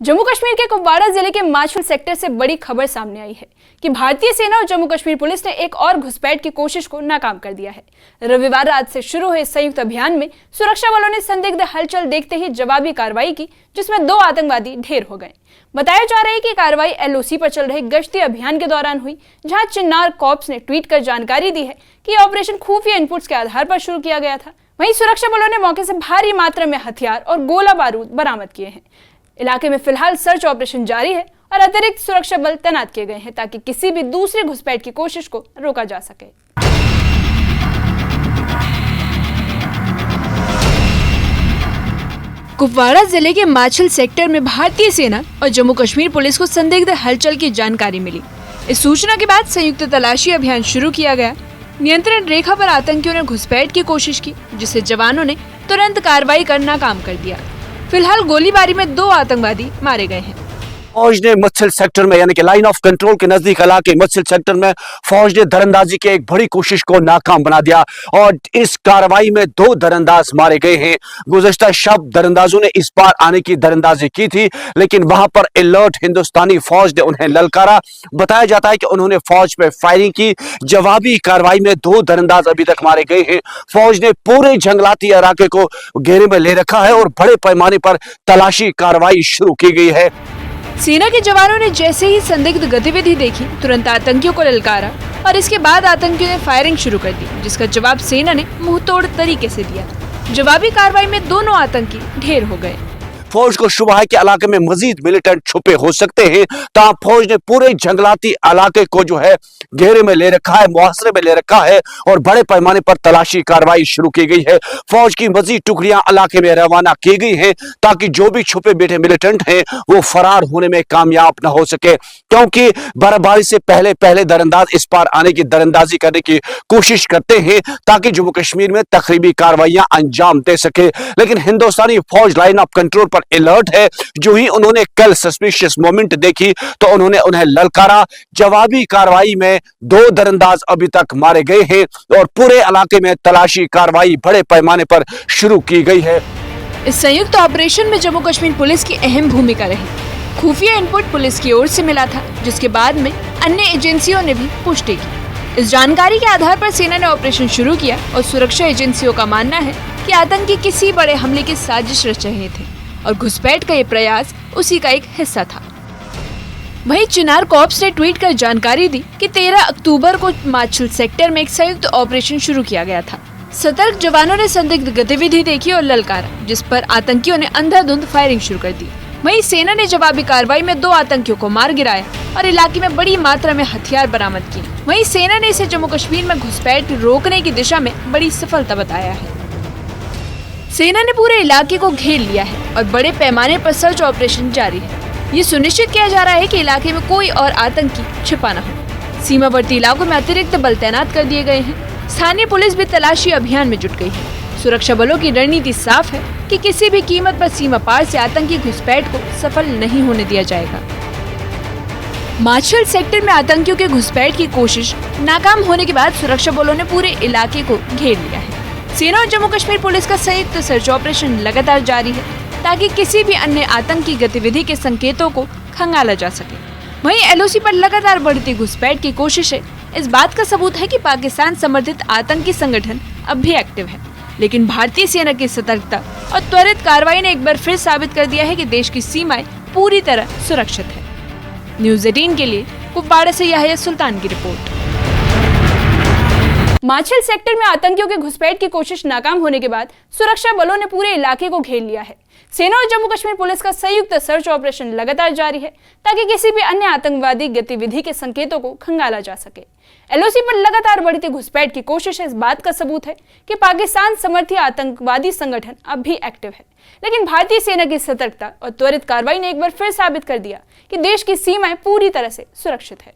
जम्मू कश्मीर के कुपवाड़ा जिले के माछुल सेक्टर से बड़ी खबर सामने आई है कि भारतीय सेना और जम्मू कश्मीर पुलिस ने एक और घुसपैठ की कोशिश को नाकाम कर दिया है। रविवार रात से शुरू हुए संयुक्त अभियान में सुरक्षा बलों ने संदिग्ध हलचल देखते ही जवाबी कार्रवाई की, जिसमें 2 आतंकवादी ढेर हो गए। बताया जा रहा है कि कार्रवाई एलओसी पर चल रहे गश्ती अभियान के दौरान हुई, जहां चिन्नार कॉर्प्स ने ट्वीट कर जानकारी दी है कि यह ऑपरेशन खुफिया इनपुट्स के आधार पर शुरू किया गया था। वहीं सुरक्षा बलों ने मौके से भारी मात्रा में हथियार और गोला बारूद बरामद किए हैं। इलाके में फिलहाल सर्च ऑपरेशन जारी है और अतिरिक्त सुरक्षा बल तैनात किए गए हैं ताकि किसी भी दूसरी घुसपैठ की कोशिश को रोका जा सके। कुपवाड़ा जिले के माछिल सेक्टर में भारतीय सेना और जम्मू कश्मीर पुलिस को संदिग्ध हलचल की जानकारी मिली। इस सूचना के बाद संयुक्त तलाशी अभियान शुरू किया गया। नियंत्रण रेखा पर आतंकियों ने घुसपैठ की कोशिश की, जिसे जवानों ने तुरंत कार्रवाई कर नाकाम कर दिया। फिलहाल गोलीबारी में 2 आतंकवादी मारे गए हैं। फौज ने मछिल सेक्टर में यानी कि लाइन ऑफ कंट्रोल के नजदीक इलाके मछिल सेक्टर में फौज ने दरअंदाजी की एक बड़ी कोशिश को नाकाम बना दिया और इस कार्रवाई में 2 दरअंदाज मारे गए हैं। गुज़श्ता शब दरअंदाजों ने इस पार आने की दरअंदाजी की थी, लेकिन वहां पर अलर्ट हिंदुस्तानी फौज ने उन्हें ललकारा। बताया जाता है कि उन्होंने फौज पर फायरिंग की। जवाबी कार्रवाई में 2 दरअंदाज अभी तक मारे गए हैं। फौज ने पूरे जंगलाती इलाके को घेरे में ले रखा है और बड़े पैमाने पर तलाशी कार्रवाई शुरू की गई है। सेना के जवानों ने जैसे ही संदिग्ध गतिविधि देखी, तुरंत आतंकियों को ललकारा और इसके बाद आतंकियों ने फायरिंग शुरू कर दी, जिसका जवाब सेना ने मुंहतोड़ तरीके से दिया। जवाबी कार्रवाई में दोनों आतंकी ढेर हो गए। फौज को शुबा है कि इलाके में मजीद मिलिटेंट छुपे हो सकते हैं, तब फौज ने पूरे जंगलाती इलाके को जो है घेरे में ले रखा है, मुहासरे में ले रखा है और बड़े पैमाने पर तलाशी कार्रवाई शुरू की गई है। फौज की मजीद टुकड़ियां इलाके में रवाना की गई हैं ताकि जो भी छुपे बैठे मिलिटेंट हैं वो फरार होने में कामयाब न हो सके, क्योंकि बर्फबारी से पहले पहले दरअंदाज इस पार आने की दरअंदाजी करने की कोशिश करते हैं ताकि जम्मू कश्मीर में तकरीबी कार्रवाइयां अंजाम दे सके। लेकिन हिंदुस्तानी फौज लाइन ऑफ कंट्रोल पर अलर्ट है। जो ही उन्होंने कल सस्पिशियस मोमेंट देखी तो उन्होंने उन्हें ललकारा। जवाबी कार्रवाई में 2 दरअंदाज अभी तक मारे गए हैं और पूरे इलाके में तलाशी कार्रवाई बड़े पैमाने पर शुरू की गई है। इस संयुक्त ऑपरेशन में जम्मू कश्मीर पुलिस की अहम भूमिका रही। खुफिया इनपुट पुलिस की ओर से मिला था, जिसके बाद में अन्य एजेंसियों ने भी पुष्टि की। इस जानकारी के आधार पर सेना ने ऑपरेशन शुरू किया और सुरक्षा एजेंसियों का मानना है कि आतंकी किसी बड़े हमले की साजिश रच रहे थे और घुसपैठ का ये प्रयास उसी का एक हिस्सा था। वहीं चिनार कॉर्प्स ने ट्वीट कर जानकारी दी कि 13 अक्टूबर को माछिल सेक्टर में एक संयुक्त ऑपरेशन शुरू किया गया था। सतर्क जवानों ने संदिग्ध गतिविधि देखी और ललकारा, जिस पर आतंकियों ने अंधाधुंध फायरिंग शुरू कर दी। वहीं सेना ने जवाबी कार्रवाई में 2 आतंकियों को मार गिराया और इलाके में बड़ी मात्रा में हथियार बरामद किए। वहीं सेना ने इसे जम्मू कश्मीर में घुसपैठ रोकने की दिशा में बड़ी सफलता बताया है। सेना ने पूरे इलाके को घेर लिया है और बड़े पैमाने पर सर्च ऑपरेशन जारी है। ये सुनिश्चित किया जा रहा है कि इलाके में कोई और आतंकी छिपा न हो। सीमावर्ती इलाकों में अतिरिक्त बल तैनात कर दिए गए हैं। स्थानीय पुलिस भी तलाशी अभियान में जुट गई है। सुरक्षा बलों की रणनीति साफ है कि किसी भी कीमत पर सीमा पार से आतंकी घुसपैठ को सफल नहीं होने दिया जाएगा। माछिल सेक्टर में आतंकियों के घुसपैठ की कोशिश नाकाम होने के बाद सुरक्षा बलों ने पूरे इलाके को घेर लिया है। सेना और जम्मू कश्मीर पुलिस का संयुक्त सर्च ऑपरेशन लगातार जारी है ताकि किसी भी अन्य आतंकी गतिविधि के संकेतों को खंगाला जा सके। वहीं एलओसी पर लगातार बढ़ती घुसपैठ की कोशिशें इस बात का सबूत है कि पाकिस्तान समर्थित आतंकी संगठन अब भी एक्टिव है। लेकिन भारतीय सेना की सतर्कता और त्वरित कार्रवाई ने एक बार फिर साबित कर दिया है कि देश की सीमाएं पूरी तरह सुरक्षित है। न्यूज़ 18 के लिए कुपवाड़ा से याहिया सुल्तान की रिपोर्ट। माछिल सेक्टर में आतंकियों के घुसपैठ की कोशिश नाकाम होने के बाद सुरक्षा बलों ने पूरे इलाके को घेर लिया है। सेना और जम्मू कश्मीर पुलिस का संयुक्त सर्च ऑपरेशन लगातार जारी है ताकि किसी भी अन्य आतंकवादी गतिविधि के संकेतों को खंगाला जा सके। एलओसी पर लगातार बढ़ती घुसपैठ की कोशिश इस बात का सबूत है कि पाकिस्तान समर्थित आतंकवादी संगठन अब भी एक्टिव है। लेकिन भारतीय सेना की सतर्कता और त्वरित कार्रवाई ने एक बार फिर साबित कर दिया कि देश की सीमाएं पूरी तरह से सुरक्षित है।